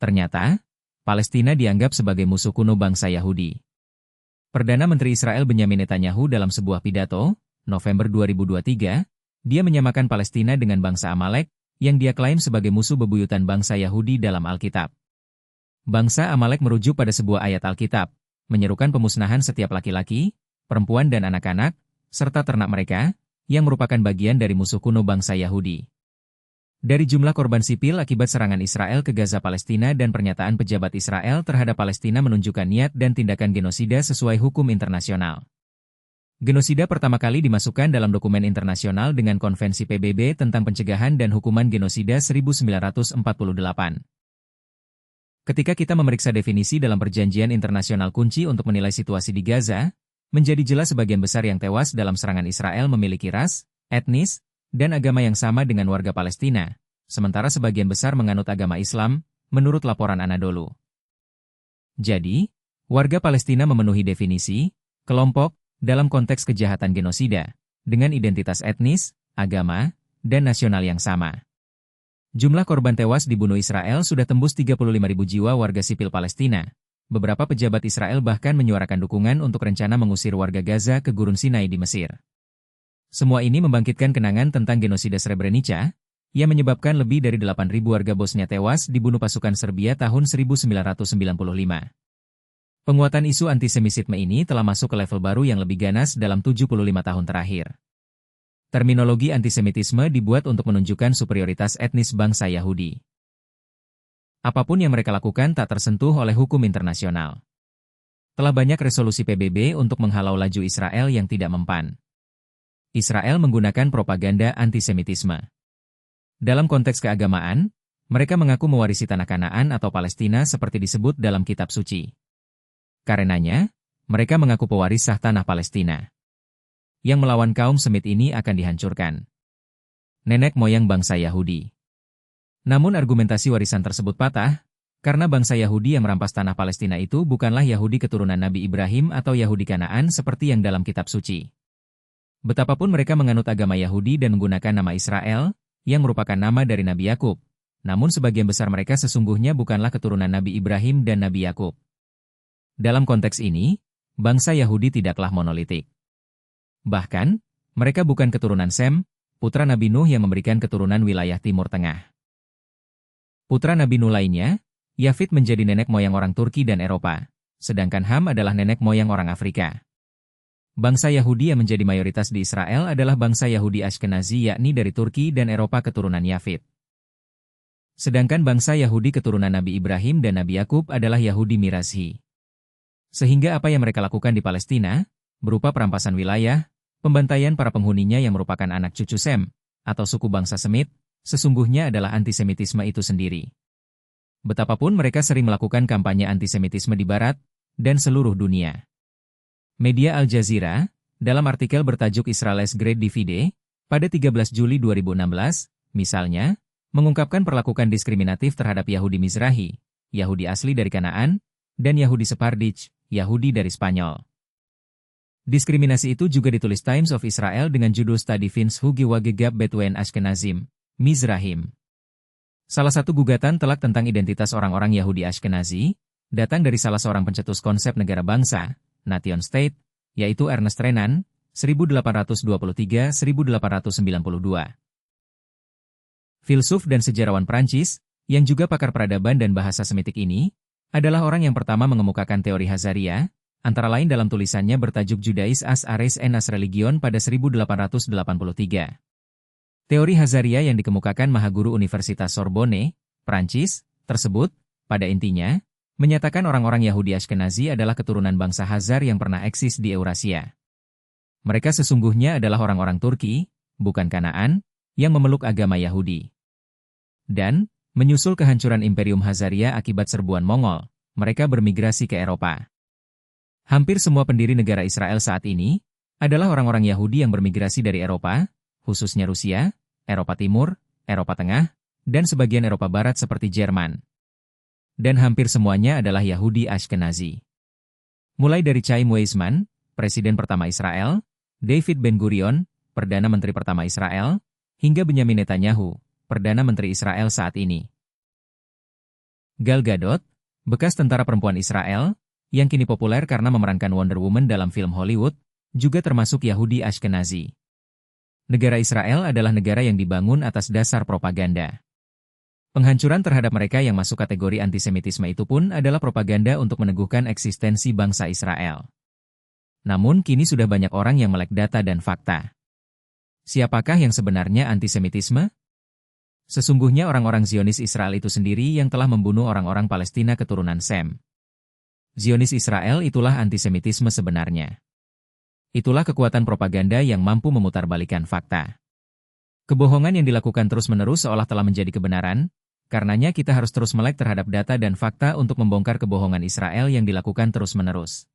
Ternyata, Palestina dianggap sebagai musuh kuno bangsa Yahudi. Perdana Menteri Israel Benyamin Netanyahu dalam sebuah pidato, November 2023, dia menyamakan Palestina dengan bangsa Amalek, yang dia klaim sebagai musuh bebuyutan bangsa Yahudi dalam Alkitab. Bangsa Amalek merujuk pada sebuah ayat Alkitab, menyerukan pemusnahan setiap laki-laki, perempuan dan anak-anak, serta ternak mereka, yang merupakan bagian dari musuh kuno bangsa Yahudi. Dari jumlah korban sipil akibat serangan Israel ke Gaza Palestina dan pernyataan pejabat Israel terhadap Palestina menunjukkan niat dan tindakan genosida sesuai hukum internasional. Genosida pertama kali dimasukkan dalam dokumen internasional dengan Konvensi PBB tentang pencegahan dan hukuman genosida 1948. Ketika kita memeriksa definisi dalam perjanjian internasional kunci untuk menilai situasi di Gaza, menjadi jelas sebagian besar yang tewas dalam serangan Israel memiliki ras, etnis, dan agama yang sama dengan warga Palestina, sementara sebagian besar menganut agama Islam, menurut laporan Anadolu. Jadi, warga Palestina memenuhi definisi, kelompok, dalam konteks kejahatan genosida, dengan identitas etnis, agama, dan nasional yang sama. Jumlah korban tewas dibunuh Israel sudah tembus 35.000 jiwa warga sipil Palestina. Beberapa pejabat Israel bahkan menyuarakan dukungan untuk rencana mengusir warga Gaza ke Gurun Sinai di Mesir. Semua ini membangkitkan kenangan tentang genosida Srebrenica, yang menyebabkan lebih dari 8.000 warga Bosnia tewas dibunuh pasukan Serbia tahun 1995. Penguatan isu antisemitisme ini telah masuk ke level baru yang lebih ganas dalam 75 tahun terakhir. Terminologi antisemitisme dibuat untuk menunjukkan superioritas etnis bangsa Yahudi. Apapun yang mereka lakukan tak tersentuh oleh hukum internasional. Telah banyak resolusi PBB untuk menghalau laju Israel yang tidak mempan. Israel menggunakan propaganda antisemitisme. Dalam konteks keagamaan, mereka mengaku mewarisi tanah Kanaan atau Palestina seperti disebut dalam kitab suci. Karenanya, mereka mengaku pewaris sah tanah Palestina. Yang melawan kaum Semit ini akan dihancurkan. Nenek moyang bangsa Yahudi. Namun argumentasi warisan tersebut patah, karena bangsa Yahudi yang merampas tanah Palestina itu bukanlah Yahudi keturunan Nabi Ibrahim atau Yahudi Kanaan seperti yang dalam kitab suci. Betapapun mereka menganut agama Yahudi dan menggunakan nama Israel, yang merupakan nama dari Nabi Yakub, namun sebagian besar mereka sesungguhnya bukanlah keturunan Nabi Ibrahim dan Nabi Yakub. Dalam konteks ini, bangsa Yahudi tidaklah monolitik. Bahkan, mereka bukan keturunan Sem, putra Nabi Nuh yang memberikan keturunan wilayah Timur Tengah. Putra Nabi Nuh lainnya, Yafit menjadi nenek moyang orang Turki dan Eropa, sedangkan Ham adalah nenek moyang orang Afrika. Bangsa Yahudi yang menjadi mayoritas di Israel adalah bangsa Yahudi Ashkenazi yakni dari Turki dan Eropa keturunan Yafit. Sedangkan bangsa Yahudi keturunan Nabi Ibrahim dan Nabi Yakub adalah Yahudi Mirazhi. Sehingga apa yang mereka lakukan di Palestina, berupa perampasan wilayah, pembantaian para penghuninya yang merupakan anak cucu Sem, atau suku bangsa Semit, sesungguhnya adalah antisemitisme itu sendiri. Betapapun mereka sering melakukan kampanye antisemitisme di Barat, dan seluruh dunia. Media Al Jazeera, dalam artikel bertajuk Israel's Great Divide, pada 13 Juli 2016, misalnya, mengungkapkan perlakuan diskriminatif terhadap Yahudi Mizrahi, Yahudi asli dari Kanaan, dan Yahudi Sephardic, Yahudi dari Spanyol. Diskriminasi itu juga ditulis Times of Israel dengan judul Study Finds Huge Gap Between Ashkenazim, Mizrahim. Salah satu gugatan telak tentang identitas orang-orang Yahudi Ashkenazi, datang dari salah seorang pencetus konsep negara bangsa, Nation State, yaitu Ernest Renan, 1823-1892. Filsuf dan sejarawan Prancis, yang juga pakar peradaban dan bahasa Semitik ini, adalah orang yang pertama mengemukakan teori Hazaria, antara lain dalam tulisannya bertajuk Judais as Ares en as Religion pada 1883. Teori Hazaria yang dikemukakan Mahaguru Universitas Sorbonne, Prancis, tersebut, pada intinya, menyatakan orang-orang Yahudi Ashkenazi adalah keturunan bangsa Hazar yang pernah eksis di Eurasia. Mereka sesungguhnya adalah orang-orang Turki, bukan Kanaan, yang memeluk agama Yahudi. Dan, menyusul kehancuran Imperium Hazaria akibat serbuan Mongol, mereka bermigrasi ke Eropa. Hampir semua pendiri negara Israel saat ini, adalah orang-orang Yahudi yang bermigrasi dari Eropa, khususnya Rusia, Eropa Timur, Eropa Tengah, dan sebagian Eropa Barat seperti Jerman. Dan hampir semuanya adalah Yahudi Ashkenazi. Mulai dari Chaim Weizmann, Presiden pertama Israel, David Ben-Gurion, Perdana Menteri pertama Israel, hingga Benyamin Netanyahu, Perdana Menteri Israel saat ini. Gal Gadot, bekas tentara perempuan Israel, yang kini populer karena memerankan Wonder Woman dalam film Hollywood, juga termasuk Yahudi Ashkenazi. Negara Israel adalah negara yang dibangun atas dasar propaganda. Penghancuran terhadap mereka yang masuk kategori antisemitisme itu pun adalah propaganda untuk meneguhkan eksistensi bangsa Israel. Namun kini sudah banyak orang yang melek data dan fakta. Siapakah yang sebenarnya antisemitisme? Sesungguhnya orang-orang Zionis Israel itu sendiri yang telah membunuh orang-orang Palestina keturunan Sem. Zionis Israel itulah antisemitisme sebenarnya. Itulah kekuatan propaganda yang mampu memutarbalikkan fakta. Kebohongan yang dilakukan terus-menerus seolah telah menjadi kebenaran, karenanya kita harus terus melek terhadap data dan fakta untuk membongkar kebohongan Israel yang dilakukan terus-menerus.